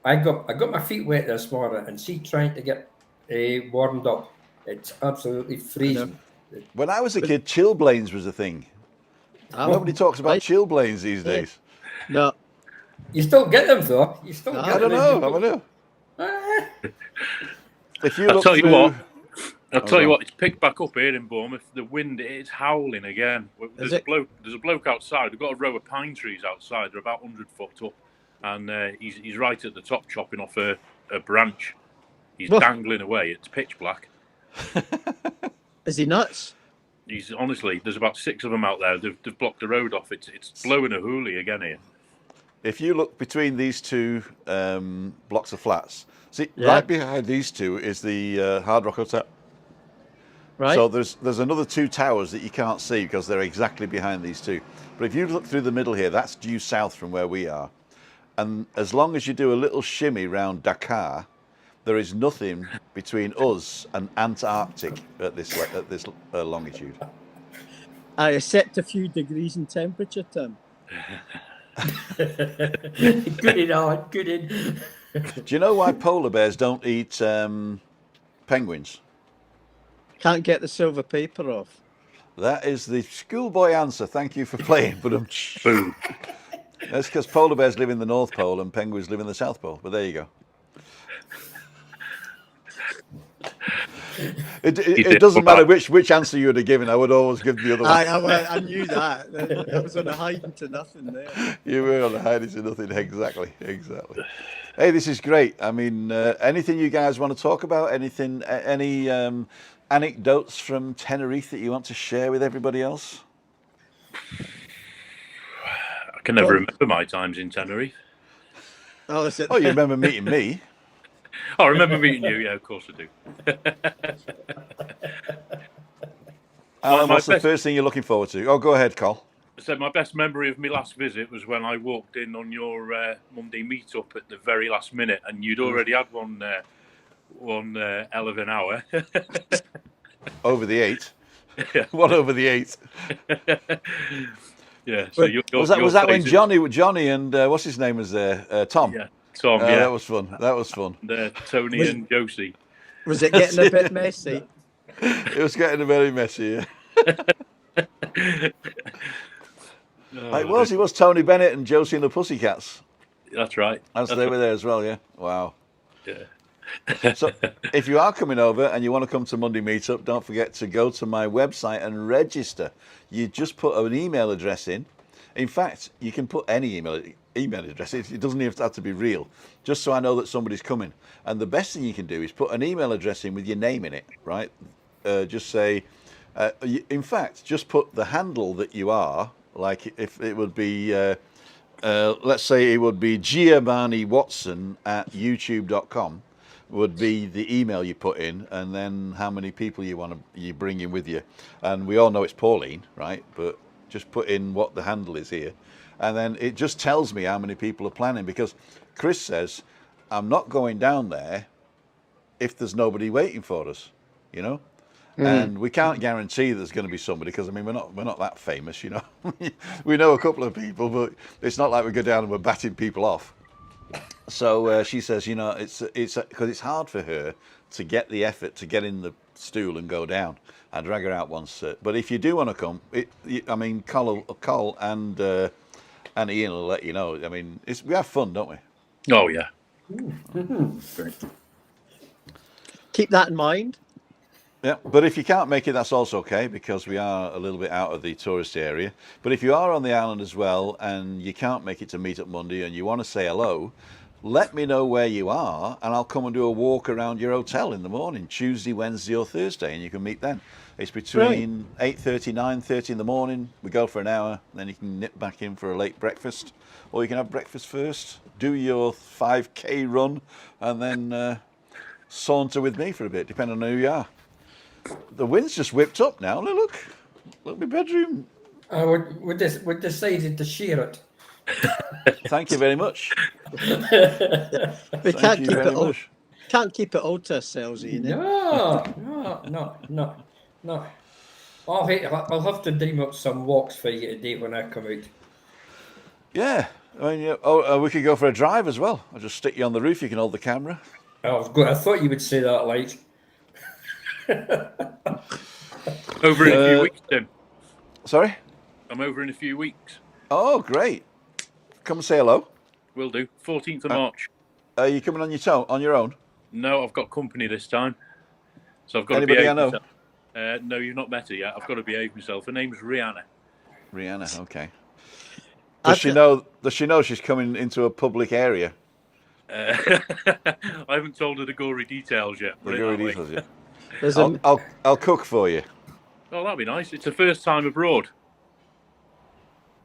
I got my feet wet this morning, and see, trying to get warmed up, it's absolutely freezing. When I was a kid, chilblains was a thing. Nobody talks about chilblains these days. No. You still get them though. I don't know. If you I'll look tell you through... what. I'll tell you what. It's picked back up here in Bournemouth. The wind is howling again. There's a bloke outside. We've got a row of pine trees outside. They're about 100 foot up, and he's right at the top, chopping off a branch. He's dangling away. It's pitch black. Is he nuts? He's honestly. There's about 6 of them out there. They've blocked the road off. It's blowing a hoolie again here. If you look between these two blocks of flats, see right behind these two is the Hard Rock Hotel. Right. So there's another 2 towers that you can't see because they're exactly behind these two. But if you look through the middle here, that's due south from where we are. And as long as you do a little shimmy round Dakar, there is nothing between us and Antarctic at this longitude. Except a few degrees in temperature, Tim. Good in. Do you know why polar bears don't eat penguins? Can't get the silver paper off. That is the schoolboy answer. Thank you for playing. But that's because polar bears live in the North Pole and penguins live in the South Pole. But there you go. It doesn't matter which answer you would have given. I would always give the other one. I knew that. I was on a hiding to nothing there. You were on a hiding to nothing. Exactly. Hey, this is great. I mean, anything you guys want to talk about? Anything? Any anecdotes from Tenerife that you want to share with everybody else? I can never remember my times in Tenerife. Oh, you remember meeting me? I remember meeting you. Yeah, of course I do. What's the first thing you're looking forward to? Oh, go ahead, Col. I said my best memory of my last visit was when I walked in on your Monday meet-up at the very last minute, and you'd already had one hell of an hour. Over the 8. Yeah. What over the 8? Yeah. So was that when Johnny and what's his name was there? Tom. Yeah. Tom. Yeah. That was fun. And, Tony and Josie. Was it getting a bit messy? It was getting very messy. Yeah. He was Tony Bennett and Josie and the Pussycats. That's right. They were there as well. Yeah. Wow. Yeah. So if you are coming over and you want to come to Monday Meetup, don't forget to go to my website and register. You just put an email address in. In fact, you can put any email address. It doesn't even have to be real, just so I know that somebody's coming. And the best thing you can do is put an email address in with your name in it, right? Just say, in fact, just put the handle that you are, like if it would be, let's say it would be giovanniwatson@youtube.com would be the email you put in, and then how many people you bring in with you. And we all know it's Pauline, right? But just put in what the handle is here, and then it just tells me how many people are planning, because Chris says I'm not going down there if there's nobody waiting for us, you know. And we can't guarantee there's going to be somebody, because I mean we're not that famous, you know. We know a couple of people, but it's not like we go down and we're batting people off. So she says, you know, it's because it's hard for her to get the effort to get in the stool and go down. I drag her out once, but if you do want to come, I mean, Cole and Ian will let you know. I mean, we have fun, don't we? Oh yeah. Keep that in mind. Yeah, but if you can't make it, that's also okay, because we are a little bit out of the tourist area. But if you are on the island as well and you can't make it to Meet Up Monday and you want to say hello, let me know where you are and I'll come and do a walk around your hotel in the morning, Tuesday, Wednesday or Thursday, and you can meet then. It's between 8:30, 9:30 in the morning. We go for an hour, then you can nip back in for a late breakfast, or you can have breakfast first, do your 5K run, and then saunter with me for a bit, depending on who you are. The wind's just whipped up now. Look my bedroom. We decided to share it. Thank you very much. We can't keep it all to ourselves, Ian. No. I'll have to dream up some walks for you today when I come out. Yeah. I mean, we could go for a drive as well. I'll just stick you on the roof. You can hold the camera. I thought you would say that, like. Over in a few weeks, Tim. Sorry? I'm over in a few weeks. Oh, great. Come and say hello. Will do. 14th of March. Are you coming on your own? No, I've got company this time. So I've got Anybody to behave I know? myself. No, you've not met her yet. I've got to behave myself. Her name's Rihanna. Rihanna, okay. Does she know she's coming into a public area? I haven't told her the gory details yet. I'll cook for you. Oh, that'd be nice. It's her first time abroad.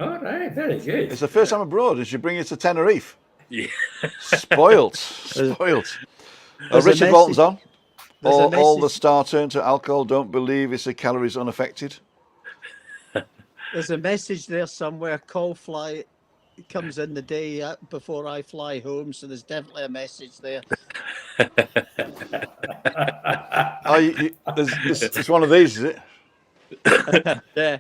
All right, very good. It's the first time abroad. Did she bring you to Tenerife? Yeah. Spoilt. Richard Walton's on. All the star turn to alcohol. Don't believe it's a calories unaffected. There's a message there somewhere. Call fly comes in the day before I fly home, so there's definitely a message there. It's one of these, is it? Yeah.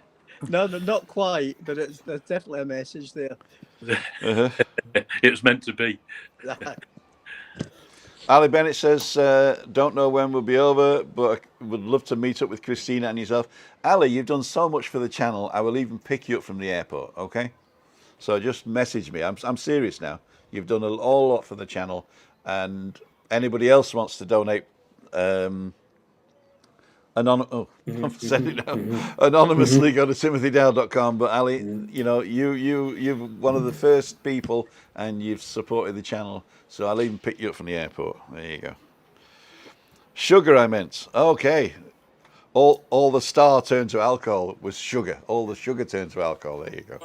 No, not quite, but there's definitely a message there. It was meant to be. Ali Bennett says, don't know when we'll be over, but I would love to meet up with Christina and yourself. Ali, you've done so much for the channel. I will even pick you up from the airport, okay? So just message me. I'm serious now. You've done a whole lot for the channel, and anybody else wants to donate anonymously, go to timothydow.com. But Ali, you know, you're one of the first people, and you've supported the channel. So I'll even pick you up from the airport. There you go. Sugar, I meant. Okay. All the star turned to alcohol was sugar. All the sugar turned to alcohol. There you go.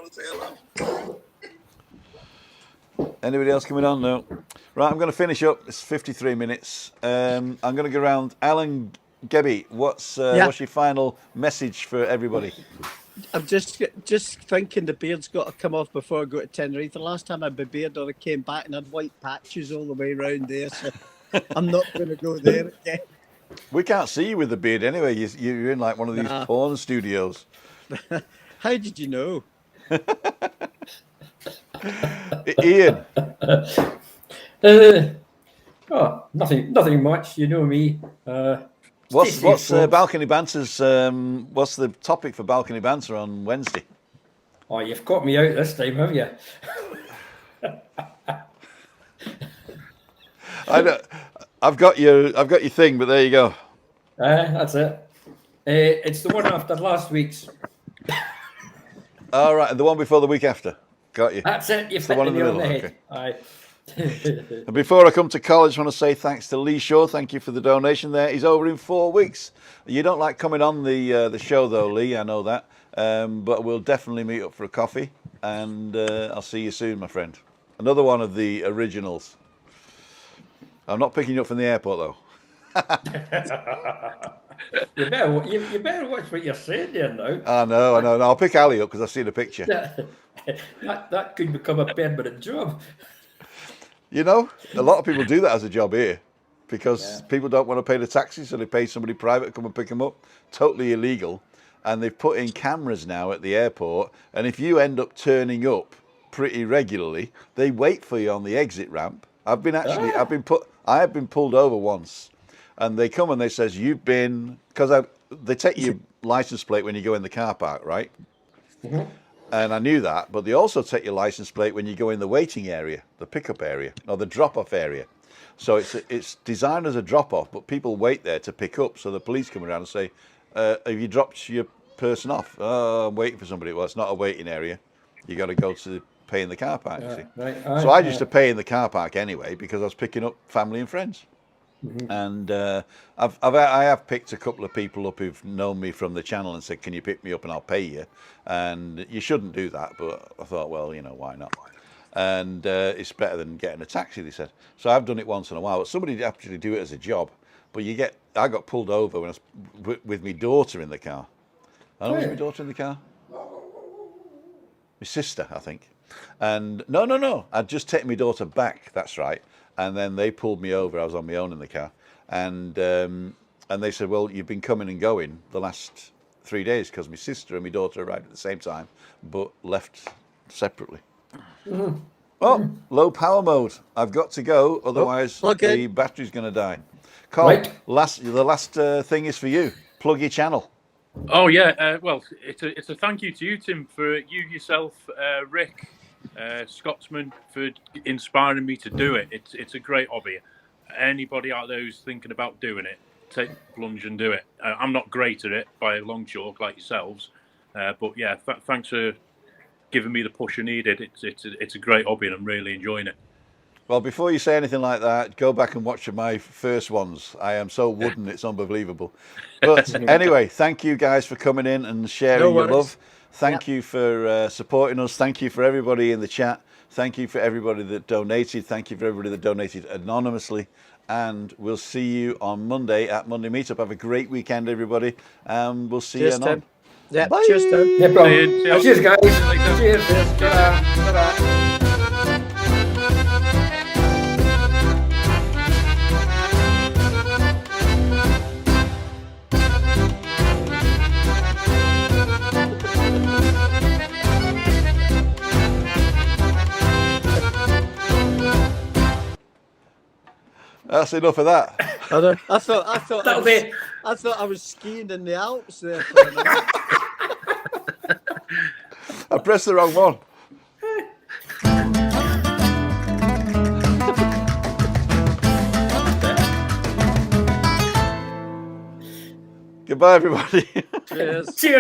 Anybody else coming on? No. Right, I'm going to finish up. It's 53 minutes. I'm going to go around. Alan Gebby, what's your final message for everybody? I'm just thinking the beard's got to come off before I go to Tenerife. The last time I had my beard on, I came back and had white patches all the way around there. So I'm not going to go there again. We can't see you with the beard anyway. You're in like one of these porn studios. How did you know? Ian. Nothing much. You know me. What's Balcony Banter's? What's the topic for Balcony Banter on Wednesday? Oh, you've got me out this time, have you? I've got your thing, but there you go. That's it. It's the one after last week's. All right, and the one before the week after. Got you. That's it. You've the hit one the in the nail on middle. the head. Okay. Aye. And before I come to college, I want to say thanks to Lee Shaw. Thank you for the donation there. He's over in 4 weeks. You don't like coming on the show, though, Lee. I know that. But we'll definitely meet up for a coffee. And I'll see you soon, my friend. Another one of the originals. I'm not picking you up from the airport, though. You better watch what you're saying there now. I know. No, I'll pick Ali up because I've seen a picture. That could become a permanent job. You know, a lot of people do that as a job here because people don't want to pay the taxi, so they pay somebody private to come and pick them up. Totally illegal. And they've put in cameras now at the airport. And if you end up turning up pretty regularly, they wait for you on the exit ramp. I have been pulled over once, and they come and they says they take your license plate when you go in the car park, right? Mm-hmm. And I knew that, but they also take your license plate when you go in the waiting area, the pickup area, or the drop-off area. So it's designed as a drop-off, but people wait there to pick up. So the police come around and say, have you dropped your person off? Oh, I'm waiting for somebody. Well, it's not a waiting area. You got to go to pay in the car park, you see. Right. So I used to pay in the car park anyway because I was picking up family and friends. Mm-hmm. And I have picked a couple of people up who've known me from the channel and said, can you pick me up and I'll pay you? And you shouldn't do that, but I thought, well, why not? And it's better than getting a taxi, they said. So I've done it once in a while, but somebody did actually do it as a job. But I got pulled over when I was with my daughter in the car. I know, was my daughter in the car? My sister, I think. And no, I'd just taken my daughter back, that's right. And then they pulled me over. I was on my own in the car. And they said, well, you've been coming and going the last 3 days because my sister and my daughter arrived at the same time, but left separately. Mm-hmm. Well, low power mode. I've got to go, otherwise the battery's going to die. Carl, Right. the last thing is for you. Plug your channel. Oh yeah, well, it's a thank you to you, Tim, for you yourself, Rick, Scotsman, for inspiring me to do it. It's a great hobby. Anybody out there who's thinking about doing it, take the plunge and do it. I'm not great at it by a long chalk like yourselves, but yeah, thanks for giving me the push I needed. It's a great hobby and I'm really enjoying it. Well, before you say anything like that, go back and watch my first ones. I am so wooden, it's unbelievable. But anyway, thank you guys for coming in and sharing your love. Thank you for supporting us. Thank you for everybody in the chat. Thank you for everybody that donated. Thank you for everybody that donated anonymously. And we'll see you on Monday at Monday Meetup. Have a great weekend, everybody. We'll see you on. Yeah, Bye. cheers, Tim. No problem. Cheers, guys. Cheers. Ta-da. That's enough of that. I thought I was skiing in the Alps there. I pressed the wrong one. Goodbye, everybody. Cheers. Cheers.